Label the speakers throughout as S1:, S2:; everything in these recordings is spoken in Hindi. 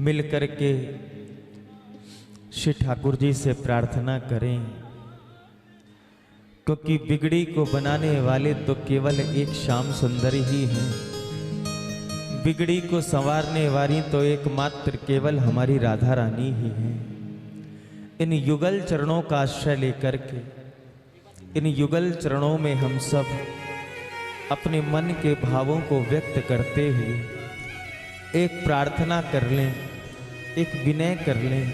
S1: मिल कर के श्री ठाकुर जी से प्रार्थना करें, क्योंकि बिगड़ी को बनाने वाले तो केवल एक श्याम सुंदर ही हैं। बिगड़ी को संवारने वाली तो एकमात्र केवल हमारी राधा रानी ही हैं। इन युगल चरणों का आश्रय लेकर के इन युगल चरणों में हम सब अपने मन के भावों को व्यक्त करते हुए एक प्रार्थना कर लें, एक विनय कर लें।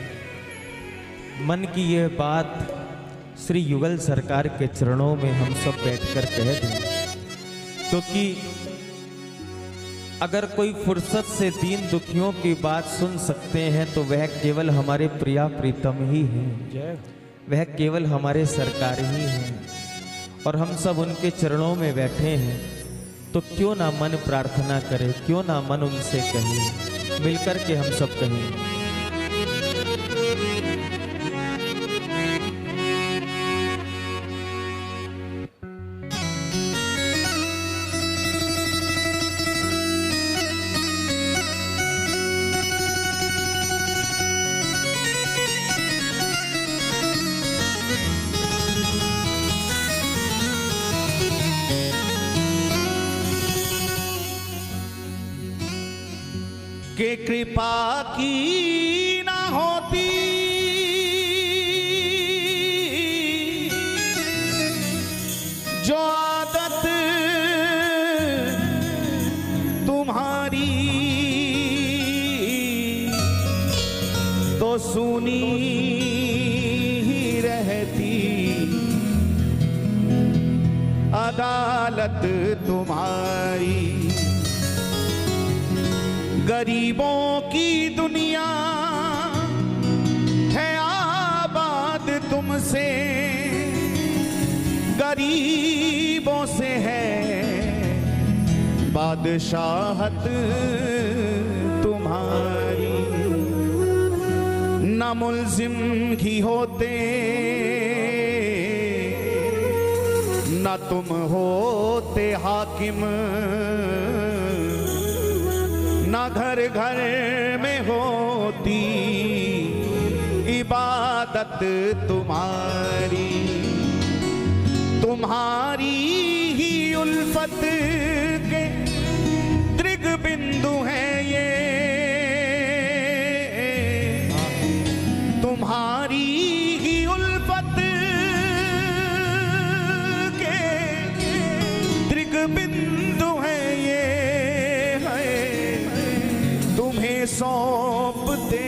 S1: मन की यह बात श्री युगल सरकार के चरणों में हम सब बैठकर कह दें, क्योंकि अगर कोई फुर्सत से दीन दुखियों की बात सुन सकते हैं तो वह केवल हमारे प्रिया प्रीतम ही हैं, वह केवल हमारे सरकार ही हैं। और हम सब उनके चरणों में बैठे हैं, तो क्यों ना मन प्रार्थना करे, क्यों ना मन उनसे कहे, मिलकर के हम सब कहें।
S2: के कृपा की ना होती जो आदत तुम्हारी, तो सुनी ही रहती अदालत तुम्हारी। गरीबों की दुनिया है आबाद तुमसे, गरीबों से है बादशाहत तुम्हारी। न मुल्जिम ही होते न तुम होते हाकिम, ना घर घर में होती इबादत तुम्हारी। तुम्हारी ही उल्फत के दृग बिंदु है ये, तुम्हारी ही उल्फत के दृग बिंदु है ये, सौंपते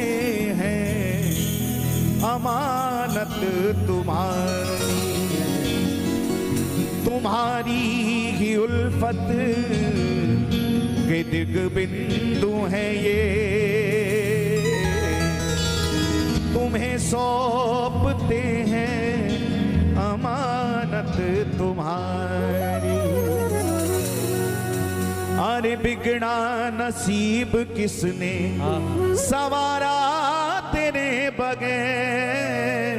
S2: हैं अमानत तुम्हारी। तुम्हारी ही उल्फत के दिग बिंदु है ये, तुम्हें सौंपते हैं अमानत तुम्हारी। अरे बिगड़ा नसीब किसने सवारा तेरे बगैर,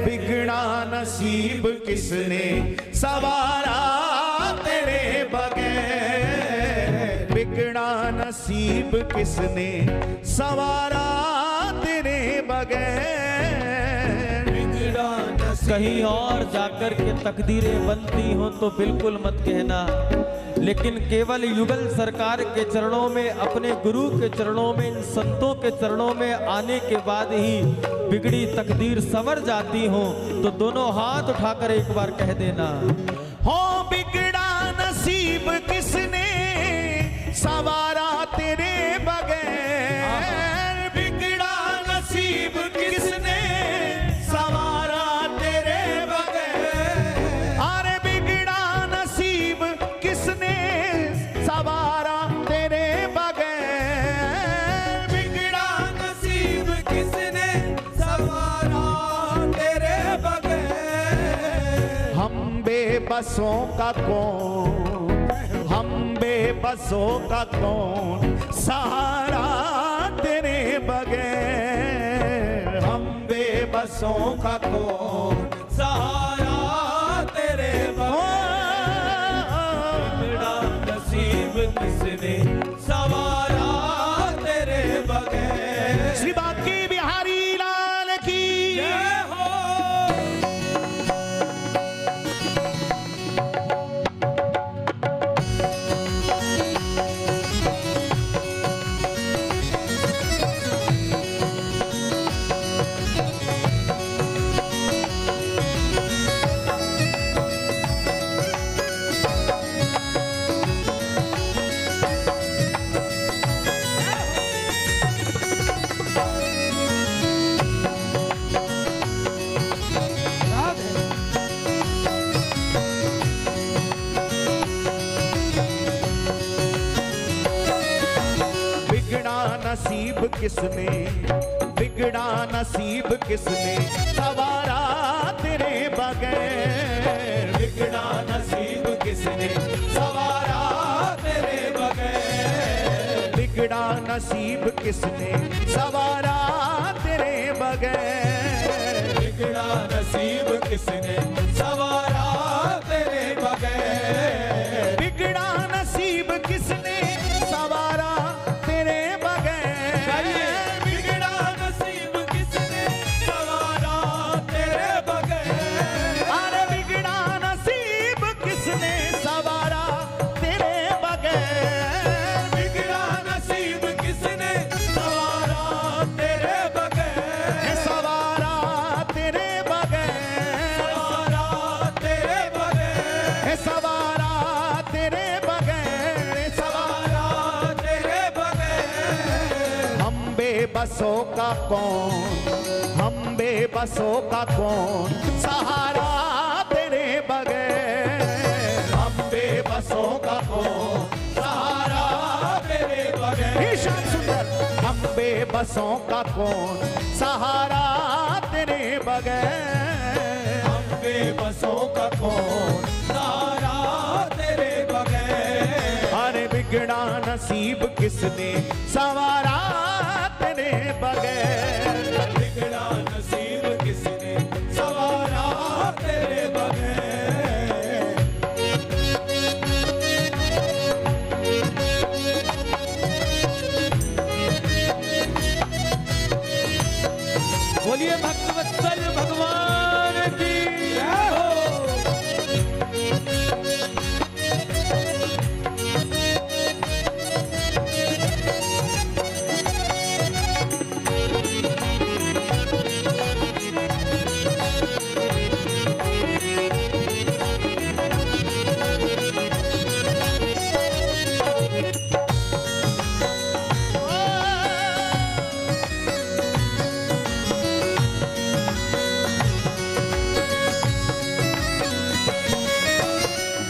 S2: बिगड़ा नसीब किसने सवारा तेरे बगैर, बिगड़ा नसीब किसने सवारा तेरे बगैर। बिगड़ा
S1: कहीं और जाकर के तकदीरें बनती हो तो बिल्कुल मत कहना, लेकिन केवल युगल सरकार के चरणों में, अपने गुरु के चरणों में, इन संतों के चरणों में आने के बाद ही बिगड़ी तकदीर संवर जाती हो। तो दोनों हाथ उठाकर एक बार कह देना,
S2: हो बिगड़ा नसीब किसने सवारा तेरे बगैर, बिगड़ा नसीब किसने सवारा तेरे बगैर। अरे बिगड़ा नसीब किसने सवारा तेरे बगैर, बिगड़ा नसीब किसने सवारा तेरे बगैर। हम बेबसों का कौन, हम बेबसों का कौन सहारा तेरे बगैर, हम बेबसों का कौन सहारा तेरे बगैर। बिगड़ा नसीब किसने सवारा तेरे बगैर, किसने, बिगड़ा नसीब किसने सवारा तेरे बगैर। बिगड़ा नसीब किसने सवारा तेरे बगैर। बिगड़ा नसीब किसने सवारा तेरे बगैर। बिगड़ा नसीब किसने सवारा तेरे बगैर। बिगड़ा नसीब किसने सवारा तेरे बगैर। बिगड़ा नसीब किसने सवारा तेरे बगैर। अरे बिगड़ा नसीब किसने सवारा तेरे बगैर। बिगड़ा नसीब किसने सवारा तेरे बगैर। सवारा तेरे बगैर। सवारा तेरे बगैर। सवारा तेरे बगैर। सवारा तेरे बगैर। हम बेबसों का कौन, हम बेबसों का कौन सहारा तेरे बगैर। हम बेबसों का कौन सहारा तेरे बगैर। ईशान सुंदर। हम बेबसों का कौन सहारा तेरे बगैर। हम बेबसों का कौन सहारा तेरे बगैर। अरे बिगड़ा नसीब किसने सवारा तेरे बगैर। बिगड़ा नसीब किसने सवारा तेरे बगैर।
S1: बोलिए भक्तवत्सल भगवान की जय हो।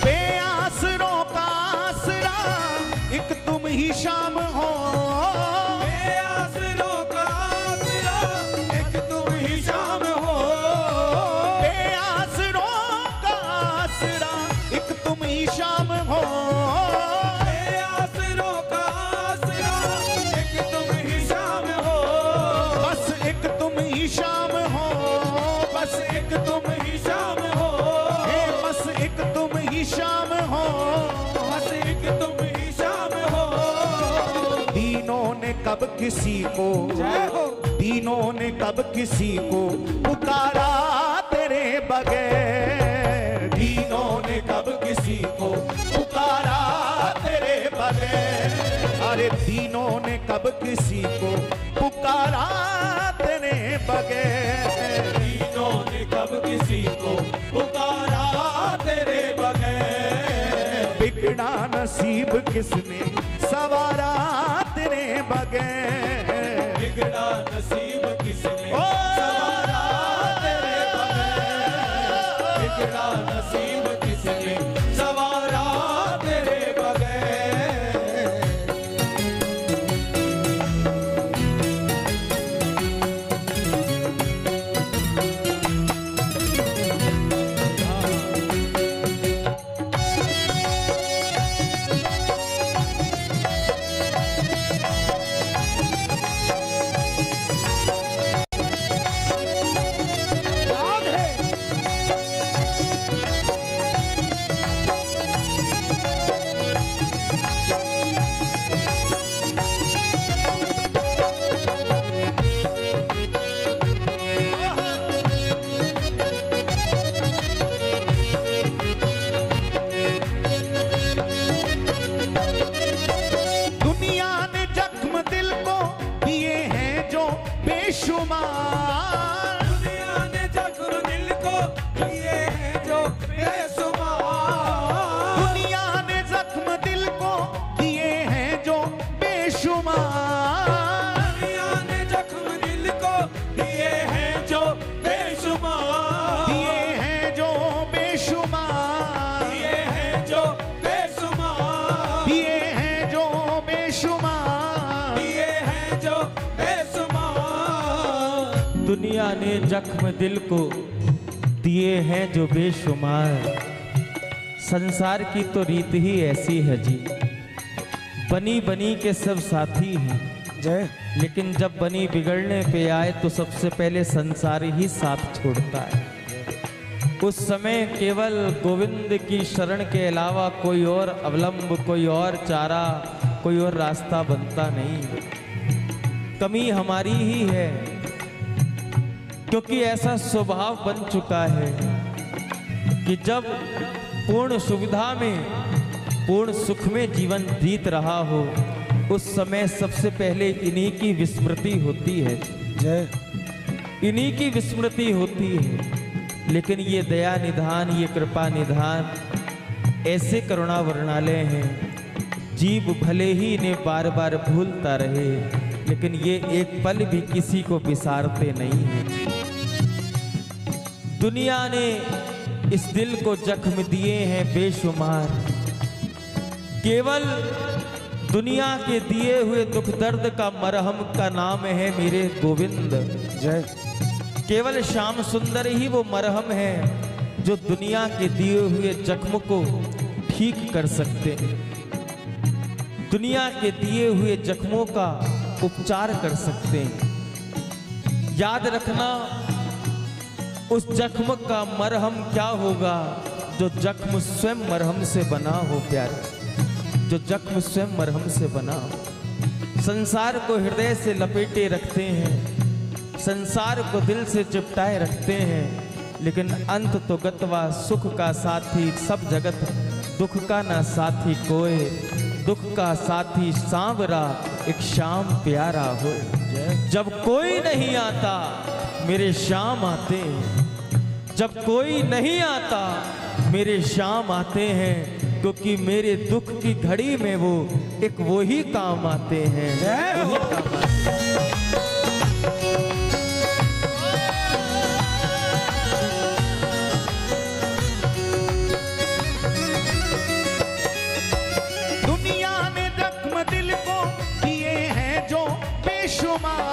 S1: बेआसरों का आसरा एक तुम ही शाम हो। बेआसरों का आसरा एक तुम ही शाम हो। बेआसरों का आसरा एक तुम ही शाम हो। बेआसरों का आसरा एक तुम ही शाम हो। बस एक तुम ही शाम हो। बस एक तुम ही शाम हो। बस एक तुम ही शाम हो। बस एक तुम ही शाम हो। दीनों ने कब किसी को, दीनों ने कब किसी को पुकारा तेरे बगैर। दीनों ने कब किसी को पुकारा तेरे बगैर। अरे दीनों ने कब किसी को पुकारा तेरे बगैर। दीनों ने कब किसी को पुकारा तेरे बगैर। बिगड़ा नसीब किसने सवारा तेरे बगैर। बिगड़ा नसीब किसने सवारा तेरे बगैर। बिगड़ा नसीब किसने सवारा तेरे बगैर। बेशुमार। दुनिया ने जख्म दिल को दिए हैं जो बेशुमार। दुनिया ने जख्म दिल को दिए हैं जो बेशुमार। दुनिया ने जख्म दिल को दिए हैं जो बेशुमार। दिए हैं जो बेशुमार। दिए हैं जो बेशुमार। दिए हैं जो बेशुमार। दिए हैं जो दुनिया ने जख्म दिल को दिए हैं जो बेशुमार। संसार की तो रीत ही ऐसी है जी, बनी बनी के सब साथी हैं
S2: जय।
S1: लेकिन जब बनी बिगड़ने पे आए तो सबसे पहले संसार ही साथ छोड़ता है। उस समय केवल गोविंद की शरण के अलावा कोई और अवलंब, कोई और चारा, कोई और रास्ता बनता नहीं। कमी हमारी ही है, क्योंकि ऐसा स्वभाव बन चुका है कि जब पूर्ण सुविधा में, पूर्ण सुख में जीवन बीत रहा हो, उस समय सबसे पहले इन्हीं की विस्मृति होती है
S2: जय।
S1: इन्हीं की विस्मृति होती है। लेकिन ये दया निधान, ये कृपा निधान ऐसे करुणा वर्णालय हैं, जीव भले ही इन्हें बार बार भूलता रहे, लेकिन ये एक पल भी किसी को बिसारते नहीं हैं। दुनिया ने इस दिल को जख्म दिए हैं बेशुमार। केवल दुनिया के दिए हुए दुख दर्द का मरहम का नाम है मेरे गोविंद
S2: जय।
S1: केवल श्याम सुंदर ही वो मरहम है जो दुनिया के दिए हुए जख्म को ठीक कर सकते हैं, दुनिया के दिए हुए जख्मों का उपचार कर सकते हैं। याद रखना, उस जख्म का मरहम क्या होगा? जो जख्म स्वयं मरहम से बना हो प्यारे, जो जख्म स्वयं मरहम से बना हो। संसार को हृदय से लपेटे रखते हैं, संसार को दिल से चिपटाए रखते हैं, लेकिन अंत तो गतवा सुख का साथी सब जगत, दुख का ना साथी कोई, दुख का साथी सांवरा एक श्याम प्यारा हो। जब कोई नहीं आता मेरे श्याम आते, जब कोई नहीं आता मेरे श्याम आते हैं, क्योंकि मेरे दुख की घड़ी में वो एक वो ही काम आते हैं। वही काम आते हैं।
S2: दुनिया ने जख्म दिल को दिए हैं जो बेशुमार,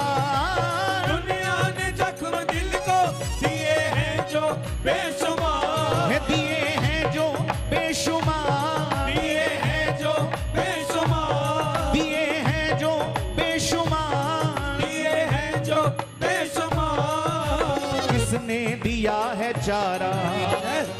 S2: दिए हैं जो बेशुमार, दिए हैं जो बेशुमार, दिए हैं जो बेशुमार, दिए हैं जो बेशुमार। किसने दिया है चारा,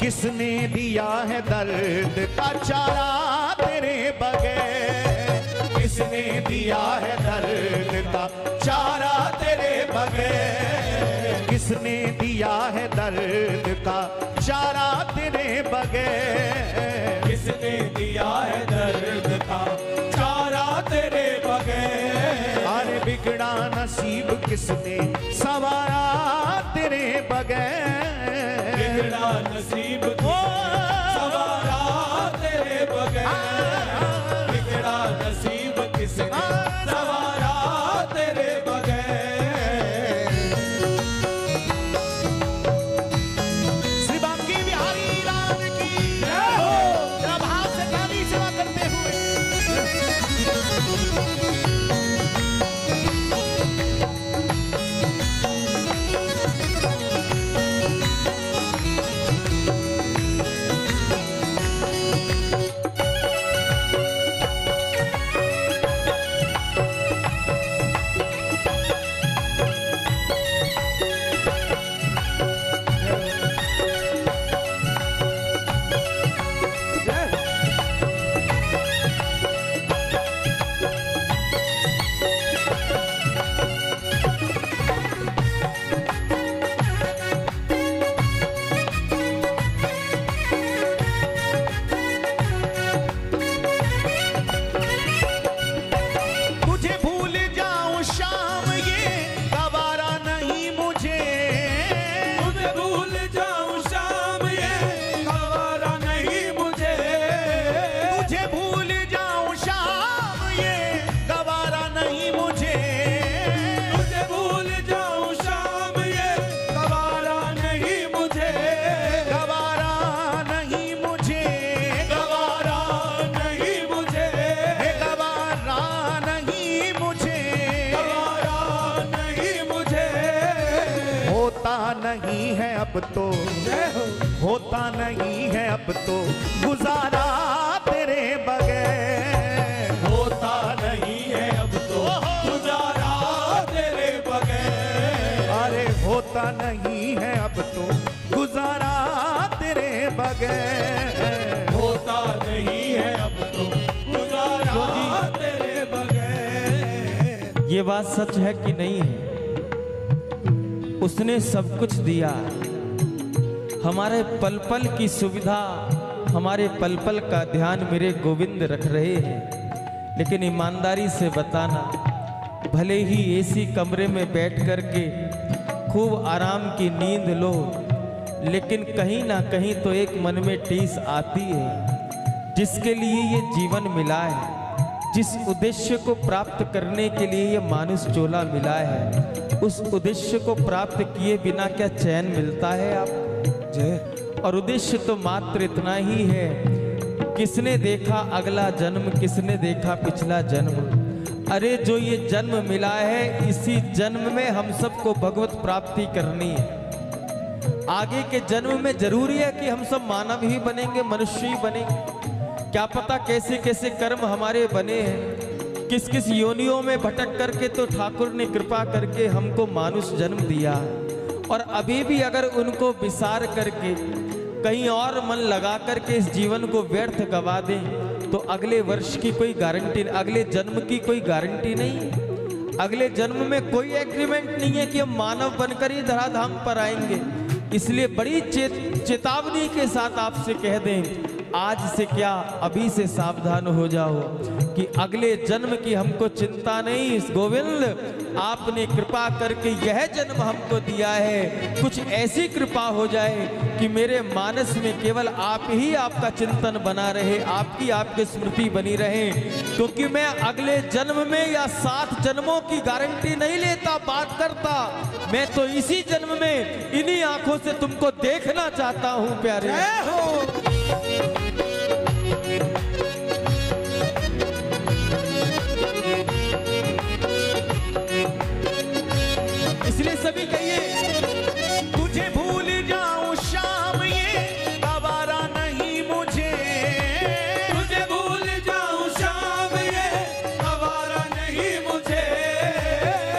S2: किसने दिया है दर्द का चारा तेरे बगैर, किसने दिया है दर्द का चारा तेरे बगैर, किसने दिया है दर्द का चारा तेरे बगैर, किसने दिया है दर्द का चारा तेरे बगैर। अरे बिगड़ा नसीब किसने सवारा तेरे बगैर, बिगड़ा नसीब सवारा तेरे बगैर, बिगड़ा नसीब किसने सवारा तेरे बगैर। श्री बांकी बिहारी लाल की जय हो। जरा भाव से गाली सेवा करते हुए नहीं है अब तो,
S3: जय हो।
S2: होता नहीं है अब तो गुजारा तेरे बगैर,
S3: होता नहीं है अब तो गुजारा तेरे बगैर,
S2: अरे होता नहीं है अब तो गुजारा तेरे बगैर,
S3: होता नहीं है अब तो गुजारा तेरे बगैर।
S1: ये बात सच है कि नहीं है? उसने सब कुछ दिया, हमारे पल पल की सुविधा, हमारे पल पल का ध्यान मेरे गोविंद रख रहे हैं। लेकिन ईमानदारी से बताना, भले ही एसी कमरे में बैठ करके खूब आराम की नींद लो, लेकिन कहीं ना कहीं तो एक मन में टीस आती है। जिसके लिए ये जीवन मिला है, जिस उद्देश्य को प्राप्त करने के लिए ये मानुष चोला मिला है, उस उद्देश्य को प्राप्त किए बिना क्या चैन मिलता है आपको? और उद्देश्य तो मात्र इतना ही है, किसने देखा अगला जन्म, किसने देखा पिछला जन्म। अरे जो ये जन्म मिला है, इसी जन्म में हम सबको भगवत प्राप्ति करनी है। आगे के जन्म में जरूरी है कि हम सब मानव ही बनेंगे, मनुष्य ही बनेंगे। क्या पता कैसे कैसे कर्म हमारे बने हैं, किस किस योनियों में भटक करके तो ठाकुर ने कृपा करके हमको मानुष जन्म दिया है। और अभी भी अगर उनको विसार करके कहीं और मन लगा करके इस जीवन को व्यर्थ गवा दें, तो अगले वर्ष की कोई गारंटी, अगले जन्म की कोई गारंटी नहीं है। अगले जन्म में कोई एग्रीमेंट नहीं है कि हम मानव बनकर ही धराधाम पर आएंगे। इसलिए बड़ी चेतावनी के साथ आपसे कह दें, आज से क्या अभी से सावधान हो जाओ कि अगले जन्म की हमको चिंता नहीं। गोविंद आपने कृपा करके यह जन्म हमको दिया है, कुछ ऐसी कृपा हो जाए कि मेरे मानस में केवल आप ही आपका चिंतन बना रहे, आपकी स्मृति बनी रहे। क्योंकि मैं अगले जन्म में या 7 जन्मों की गारंटी नहीं लेता, बात करता। मैं तो इसी जन्म में इन्हीं आंखों से तुमको देखना चाहता हूं प्यारे।
S3: जय हो।
S1: इसलिए सभी कहिए,
S2: तुझे भूल जाऊं शाम ये गवारा नहीं मुझे,
S3: तुझे भूल जाऊं शाम ये गवारा नहीं मुझे,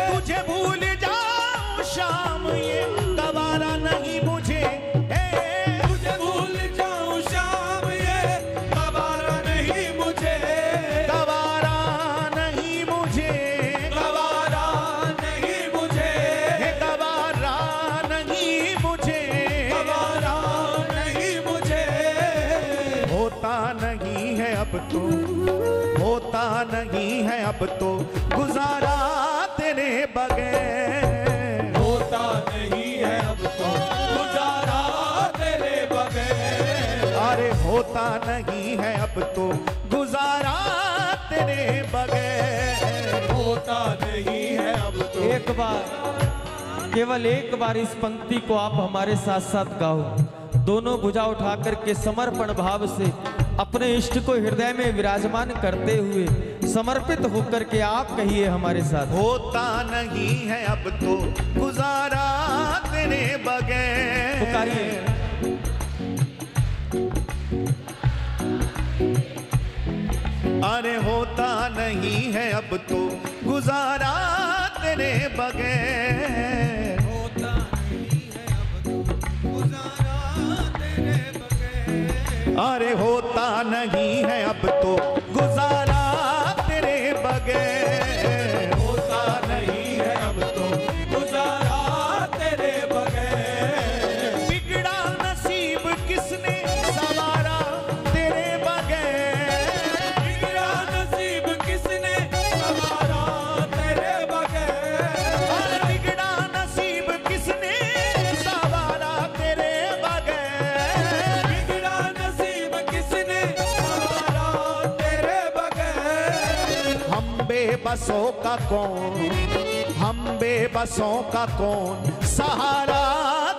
S2: तुझे भूल जाऊं शाम ये गवारा नहीं मुझे,
S3: तुझे भूल जाऊं शाम ये गवारा नहीं मुझे,
S2: गवारा नहीं मुझे,
S3: गवारा नहीं मुझे,
S2: गवारा नहीं मुझे,
S3: गवारा नहीं मुझे।
S2: होता नहीं है अब तो, होता नहीं है अब तो गुजारा तेरे बगैर,
S3: होता नहीं है अब तो गुजारा तेरे बगैर,
S2: अरे होता नहीं है अब तो गुजारा तेरे बगैर,
S3: होता नहीं है अब तो।
S1: एक बार, केवल एक बार इस पंक्ति को आप हमारे साथ साथ गाओ। दोनों भुजा उठाकर के समर्पण भाव से अपने इष्ट को हृदय में विराजमान करते हुए समर्पित होकर के आप कहिए हमारे साथ।
S2: होता नहीं है अब तो गुजारा तेरे बगैर,
S1: पुकारिए।
S2: अरे होता नहीं है अब तो गुजारा तेरे बगैर,
S3: होता नहीं है अब तो गुजारा तेरे बगैर,
S2: अरे होता नहीं है अब तो गुजारा तेरे बगैर,
S3: होता नहीं है अब तो गुजारा तेरे बगैर,
S2: बिगड़ा नसीब किसने सवारा तेरे बगैर,
S3: बिगड़ा नसीब किसने सवारा तेरे बगैर,
S2: अरे बिगड़ा नसीब किसने सवारा तेरे बगैर,
S3: बिगड़ा नसीब किसने सवारा तेरे बगैर।
S2: हम बेबसों का कौन, हम बेबसों का कौन सहारा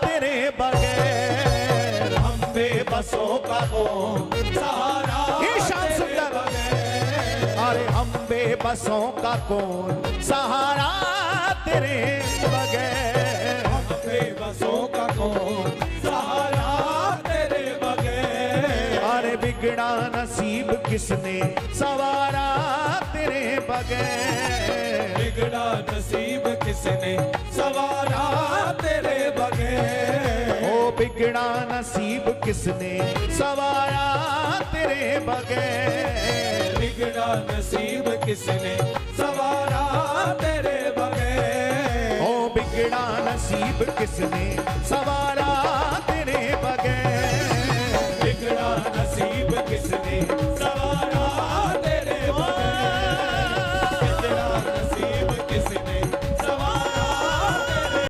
S2: तेरे बगैर, हम बेबसों का कौन
S3: सहारा
S2: ईशान
S3: तेरे
S2: सुंदर,
S3: बगैर,
S2: अरे हम बेबसों का कौन सहारा तेरे बगैर,
S3: हम बेबसों का
S2: किसने सवारा तेरे बगैर।
S3: बिगड़ा नसीब किसने सवारा तेरे बगैर।
S2: ओ बिगड़ा नसीब किसने सवारा तेरे बगैर।
S3: बिगड़ा नसीब किसने सवारा तेरे बगैर।
S2: ओ बिगड़ा नसीब किसने सवारा तेरे बगैर।
S3: बिगड़ा नसीब किसने सवारा